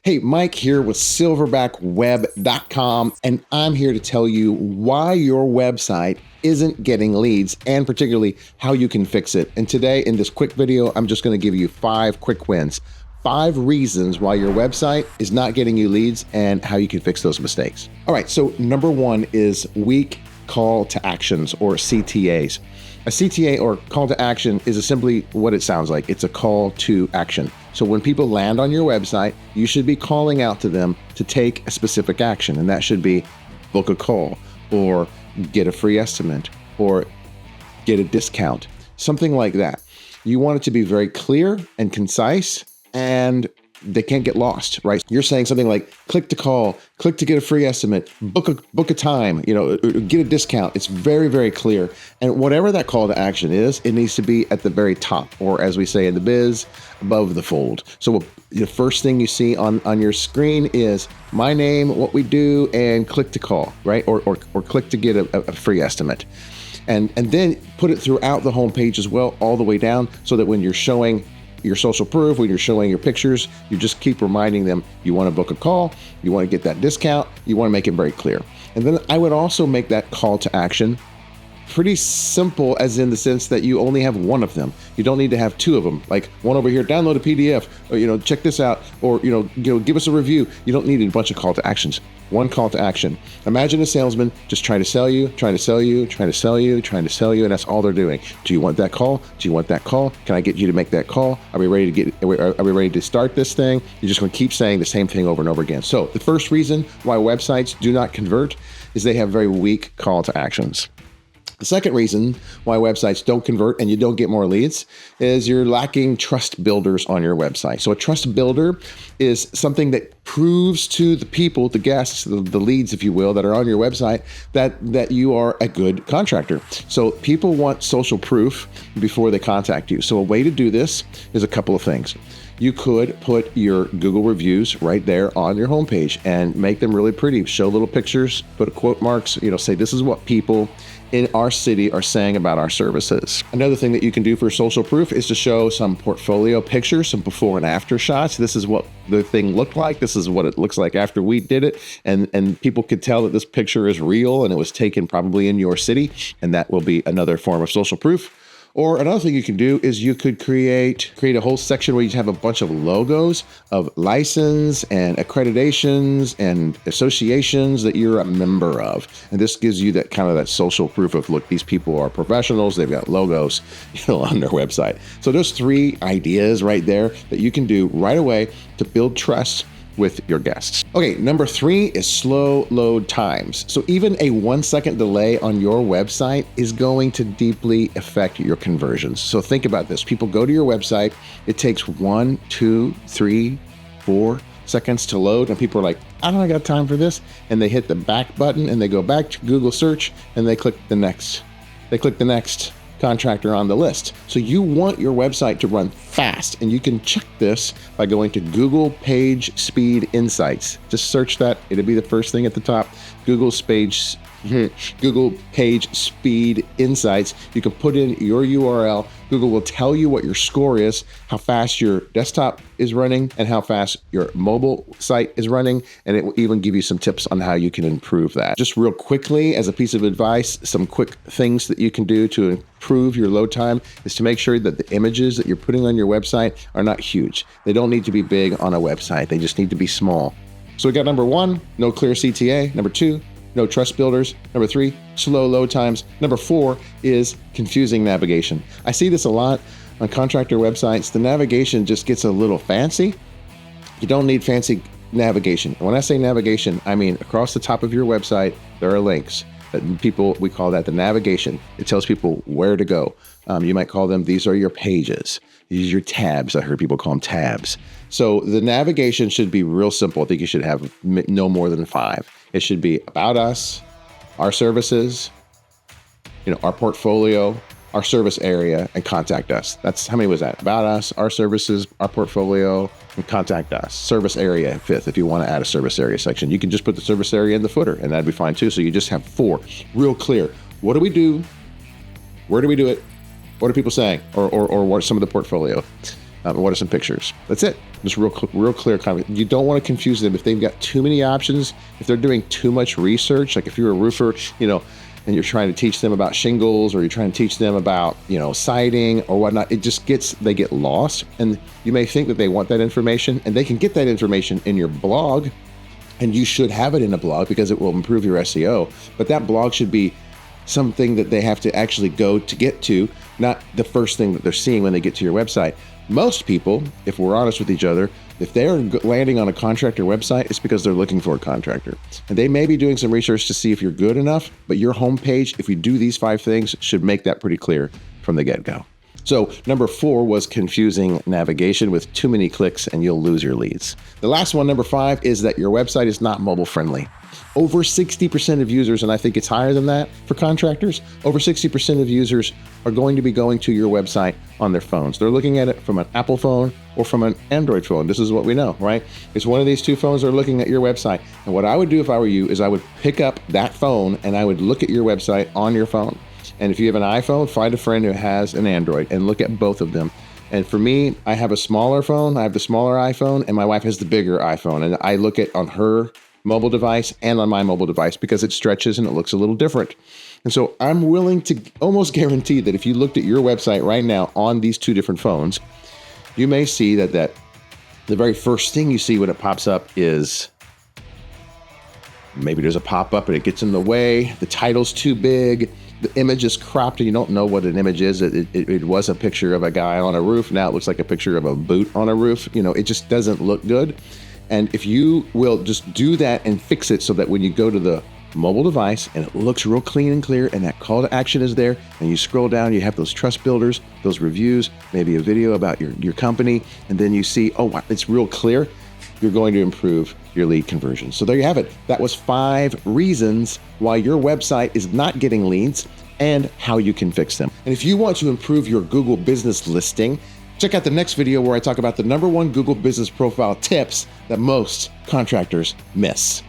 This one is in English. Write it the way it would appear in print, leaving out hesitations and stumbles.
Hey, Mike here with silverbackweb.com, and I'm here to tell you why your website isn't getting leads and particularly how you can fix it. And today in this quick video, I'm just going to give you 5 quick wins, 5 reasons why your website is not getting you leads and how you can fix those mistakes. All right, so number 1 is weak call to actions, or CTAs. A CTA, or call to action, is simply what it sounds like. It's a call to action. So when people land on your website, you should be calling out to them to take a specific action. And that should be book a call, or get a free estimate, or get a discount, something like that. You want it to be very clear and concise, and they can't get lost, right? You're saying something like, click to call, click to get a free estimate, book a time, get a discount. It's very, very clear. And whatever that call to action is, it needs to be at the very top, or as we say in the biz, above the fold. So the first thing you see on your screen is my name, what we do, and click to call, right? Or click to get a free estimate. And then put it throughout the homepage as well, all the way down, so that when you're showing your social proof, when you're showing your pictures, you just keep reminding them you want to book a call, you want to get that discount, you want to make it very clear. And then I would also make that call to action pretty simple, as in the sense that you only have one of them. You don't need to have 2 of them, like one over here, download a PDF, or check this out, or give us a review. You don't need a bunch of call to actions. One call to action. Imagine a salesman just trying to sell you, trying to sell you, trying to sell you, trying to sell you, and that's all they're doing. Do you want that call? Do you want that call? Can I get you to make that call? Are we ready to are we ready to start this thing? You're just going to keep saying the same thing over and over again. So the first reason why websites do not convert is they have very weak call to actions. The second reason why websites don't convert and you don't get more leads is you're lacking trust builders on your website. So a trust builder is something that proves to the people, the guests, the leads, if you will, that are on your website, that you are a good contractor. So people want social proof before they contact you. So a way to do this is a couple of things. You could put your Google reviews right there on your homepage and make them really pretty. Show little pictures, put quote marks, say this is what people in our city are saying about our services. Another thing that you can do for social proof is to show some portfolio pictures, some before and after shots. This is what the thing looked like. This is what it looks like after we did it. And people could tell that this picture is real and it was taken probably in your city. And that will be another form of social proof. Or another thing you can do is you could create a whole section where you have a bunch of logos of license and accreditations and associations that you're a member of. And this gives you that kind of that social proof of, look, these people are professionals. They've got logos, on their website. So those 3 ideas right there that you can do right away to build trust with your guests. Okay, number 3 is slow load times. So even a 1-second delay on your website is going to deeply affect your conversions. So think about this. People go to your website, it takes 1, 2, 3, 4 seconds to load, and people are like, I don't got time for this. And they hit the back button and they go back to Google search and they click the next. They click the next contractor on the list. So you want your website to run fast, and you can check this by going to Google Page Speed Insights. Just search that. It'll be the first thing at the top. Google Page Speed Insights. You can put in your URL. Google will tell you what your score is, how fast your desktop is running, and how fast your mobile site is running. And it will even give you some tips on how you can improve that. Just real quickly, as a piece of advice, some quick things that you can do to improve your load time is to make sure that the images that you're putting on your website are not huge. They don't need to be big on a website. They just need to be small. So we got number 1, no clear CTA. Number 2, no trust builders. Number 3, slow load times. Number 4 is confusing navigation. I see this a lot on contractor websites. The navigation just gets a little fancy. You don't need fancy navigation. And when I say navigation, I mean across the top of your website, there are links. We call that the navigation. It tells people where to go. You might call them, these are your pages. These are your tabs. I heard people call them tabs. So the navigation should be real simple. I think you should have no more than 5. It should be about us, our services, our portfolio, our service area, and contact us. That's, how many was that? About us, our services, our portfolio, and contact us. Service area 5th. If you want to add a service area section, you can just put the service area in the footer, and that'd be fine too. So you just have 4, real clear. What do we do? Where do we do it? What are people saying? Or what some of the portfolio? What are some pictures? That's it. Just real clear comment. You don't want to confuse them if they've got too many options. If they're doing too much research, like if you're a roofer, and you're trying to teach them about shingles, or you're trying to teach them about, siding or whatnot, they get lost. And you may think that they want that information, and they can get that information in your blog, and you should have it in a blog because it will improve your SEO. But that blog should be something that they have to actually go to get to, not the first thing that they're seeing when they get to your website. Most people, if we're honest with each other, if they're landing on a contractor website, it's because they're looking for a contractor. And they may be doing some research to see if you're good enough, but your homepage, if you do these 5 things, should make that pretty clear from the get-go. So number 4 was confusing navigation with too many clicks, and you'll lose your leads. The last one, number 5, is that your website is not mobile friendly. Over 60% of users, and I think it's higher than that for contractors, over 60% of users are going to be going to your website on their phones. They're looking at it from an Apple phone or from an Android phone. This is what we know, right? It's one of these 2 phones that are looking at your website. And what I would do if I were you is I would pick up that phone and I would look at your website on your phone. And if you have an iPhone, find a friend who has an Android and look at both of them. And for me, I have a smaller phone. I have the smaller iPhone, and my wife has the bigger iPhone. And I look at on her mobile device and on my mobile device because it stretches and it looks a little different. And so I'm willing to almost guarantee that if you looked at your website right now on these 2 different phones, you may see that the very first thing you see when it pops up is maybe there's a pop-up and it gets in the way, the title's too big, the image is cropped and you don't know what an image is. It was a picture of a guy on a roof. Now it looks like a picture of a boot on a roof. It just doesn't look good. And if you will just do that and fix it so that when you go to the mobile device and it looks real clean and clear and that call to action is there, and you scroll down, you have those trust builders, those reviews, maybe a video about your company, and then you see, oh, wow, it's real clear, you're going to improve your lead conversion. So there you have it. That was 5 reasons why your website is not getting leads and how you can fix them. And if you want to improve your Google business listing, check out the next video where I talk about the #1 Google business profile tips that most contractors miss.